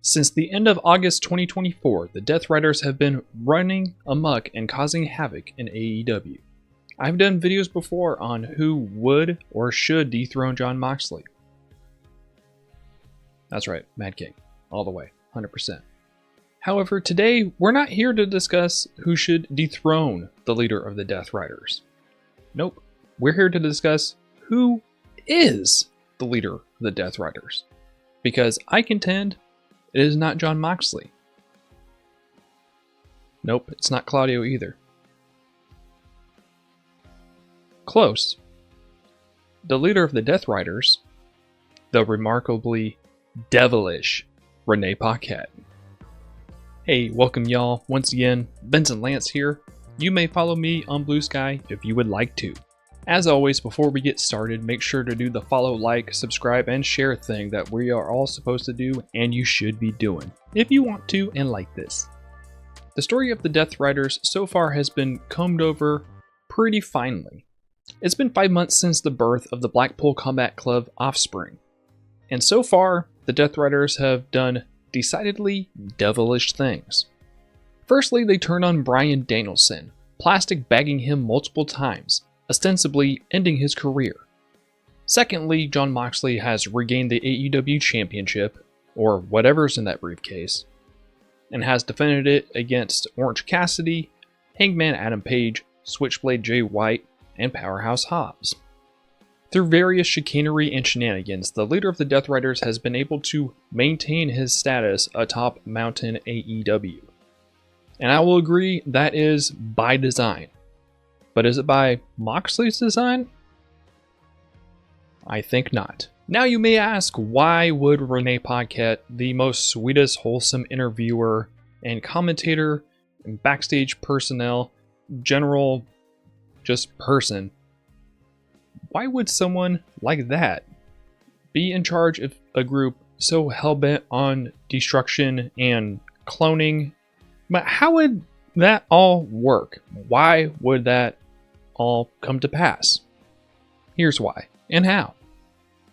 Since the end of August 2024, the Death Riders have been running amok and causing havoc in AEW. I've done videos before on who would or should dethrone Jon Moxley. That's right, Mad King, all the way, 100%. However, today we're not here to discuss who should dethrone the leader of the Death Riders. Nope, we're here to discuss who is the leader of the Death Riders. Because I contend it is not Jon Moxley. Nope, it's not Claudio either. Close. The leader of the Death Riders, the remarkably devilish Renee Paquette. Hey, welcome y'all. Once again, Benson Lance here. You may follow me on Blue Sky if you would like to. As always, before we get started, make sure to do the follow, like, subscribe, and share thing that we are all supposed to do and you should be doing if you want to and like this. The story of the Death Riders so far has been combed over pretty finely. It's been 5 months since the birth of the Blackpool Combat Club offspring, and so far the Death Riders have done decidedly devilish things. Firstly, they turned on Bryan Danielson, plastic bagging him multiple times, ostensibly ending his career. Secondly, Jon Moxley has regained the AEW Championship, or whatever's in that briefcase, and has defended it against Orange Cassidy, Hangman Adam Page, Switchblade Jay White, and Powerhouse Hobbs. Through various chicanery and shenanigans, the leader of the Death Riders has been able to maintain his status atop Mountain AEW. And I will agree that is by design. But is it by Moxley's design? I think not. Now you may ask, why would Renee Paquette, the most sweetest, wholesome interviewer and commentator and backstage personnel, general just person, why would someone like that be in charge of a group so hellbent on destruction and cloning? But how would that all work? Why would that all come to pass? Here's why and how.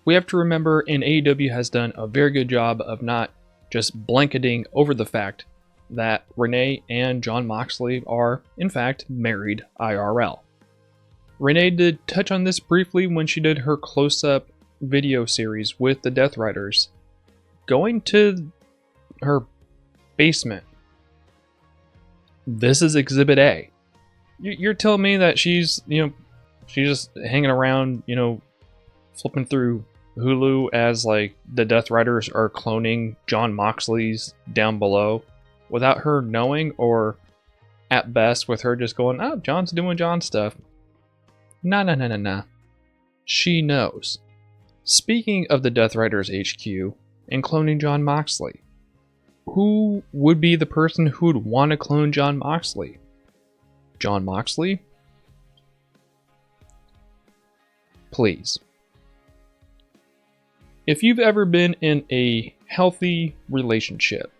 We have to remember, and AEW has done a very good job of not just blanketing over the fact that Renee and Jon Moxley are, in fact, married IRL. Renee did touch on this briefly when she did her close-up video series with the Death Riders, going to her basement. This is Exhibit A. You're telling me that she's just hanging around, flipping through Hulu as like the Death Riders are cloning Jon Moxley's down below without her knowing, or at best with her just going, oh, Jon's doing Jon stuff. Nah. She knows. Speaking of the Death Riders HQ and cloning Jon Moxley, who would be the person who would want to clone Jon Moxley? Jon Moxley? Please. If you've ever been in a healthy relationship,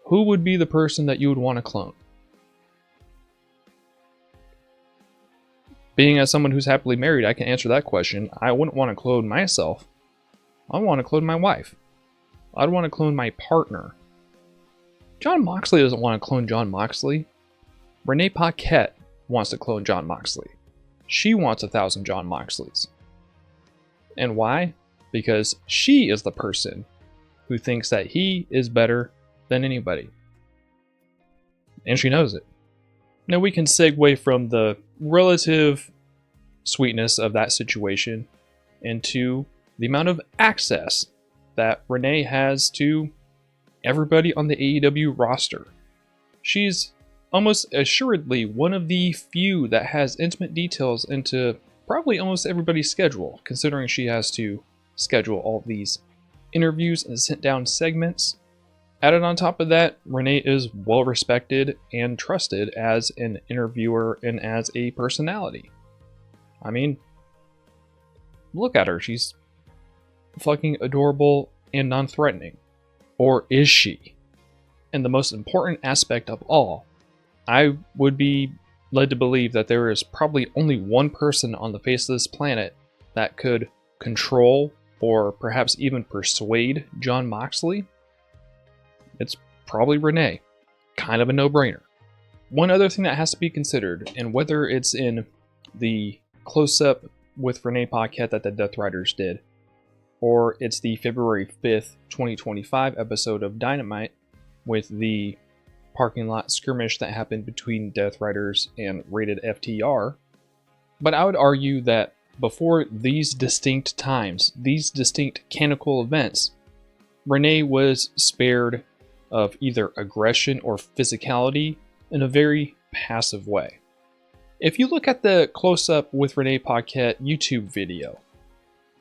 who would be the person that you would want to clone? Being as someone who's happily married, I can answer that question. I wouldn't want to clone myself. I want to clone my wife. I'd want to clone my partner. Jon Moxley doesn't want to clone Jon Moxley. Renee Paquette wants to clone Jon Moxley. She wants 1,000 Jon Moxleys. And why? Because she is the person who thinks that he is better than anybody. And she knows it. Now we can segue from the relative sweetness of that situation into the amount of access that Renee has to everybody on the AEW roster. She's almost assuredly one of the few that has intimate details into probably almost everybody's schedule, considering she has to schedule all these interviews and sit down segments. Added on top of that, Renee is well respected and trusted as an interviewer and as a personality. I mean, look at her. She's fucking adorable and non-threatening. Or is she? And the most important aspect of all, I would be led to believe that there is probably only one person on the face of this planet that could control or perhaps even persuade Jon Moxley, it's probably Renee. Kind of a no-brainer. One other thing that has to be considered, and whether it's in the close-up with Renee Paquette that the Death Riders did, or it's the February 5th, 2025 episode of Dynamite with the parking lot skirmish that happened between Death Riders and Rated FTR. But I would argue that before these distinct times, these distinct canonical events, Renee was spared of either aggression or physicality in a very passive way. If you look at the close-up with Renee Paquette YouTube video,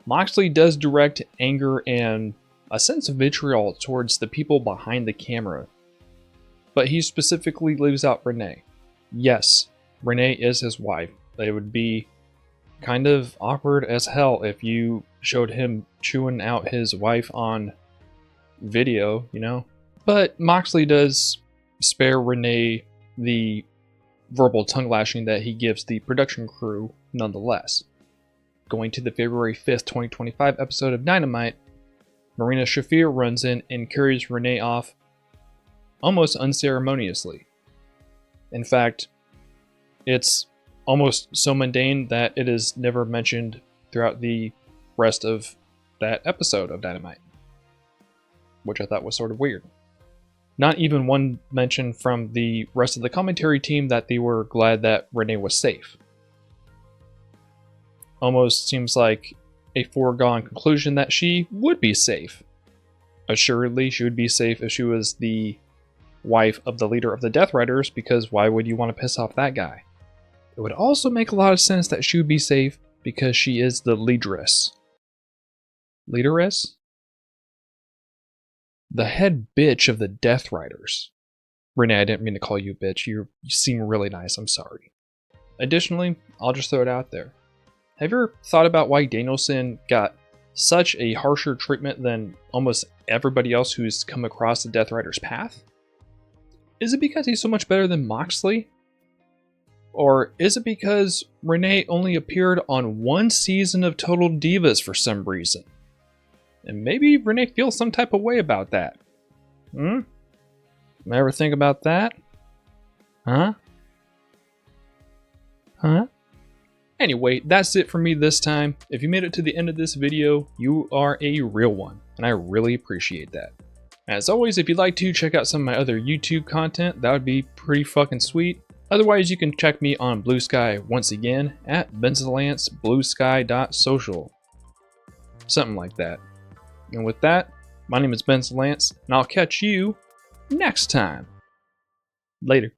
Moxley does direct anger and a sense of vitriol towards the people behind the camera, but he specifically leaves out Renee. Yes, Renee is his wife. It would be kind of awkward as hell if you showed him chewing out his wife on video, you know? But Moxley does spare Renee the verbal tongue lashing that he gives the production crew nonetheless. Going to the February 5th, 2025 episode of Dynamite, Marina Shafir runs in and carries Renee off almost unceremoniously. In fact, it's almost so mundane that it is never mentioned throughout the rest of that episode of Dynamite, which I thought was sort of weird. Not even one mention from the rest of the commentary team that they were glad that Renee was safe. Almost seems like a foregone conclusion that she would be safe. Assuredly, she would be safe if she was the wife of the leader of the Death Riders, because why would you want to piss off that guy? It would also make a lot of sense that she would be safe because she is the leaderess. Leaderess? The head bitch of the Death Riders. Renee, I didn't mean to call you a bitch. You seem really nice. I'm sorry. Additionally, I'll just throw it out there. Have you ever thought about why Danielson got such a harsher treatment than almost everybody else who's come across the Death Rider's path? Is it because he's so much better than Moxley? Or is it because Renee only appeared on one season of Total Divas for some reason? And maybe Renee feels some type of way about that. Ever think about that? Huh? Anyway, that's it for me this time. If you made it to the end of this video, you are a real one, and I really appreciate that. As always, if you'd like to check out some of my other YouTube content, that would be pretty fucking sweet. Otherwise, you can check me on Blue Sky once again at benzolanceBlueSky.social. Something like that. And with that, my name is Ben Lance, and I'll catch you next time. Later.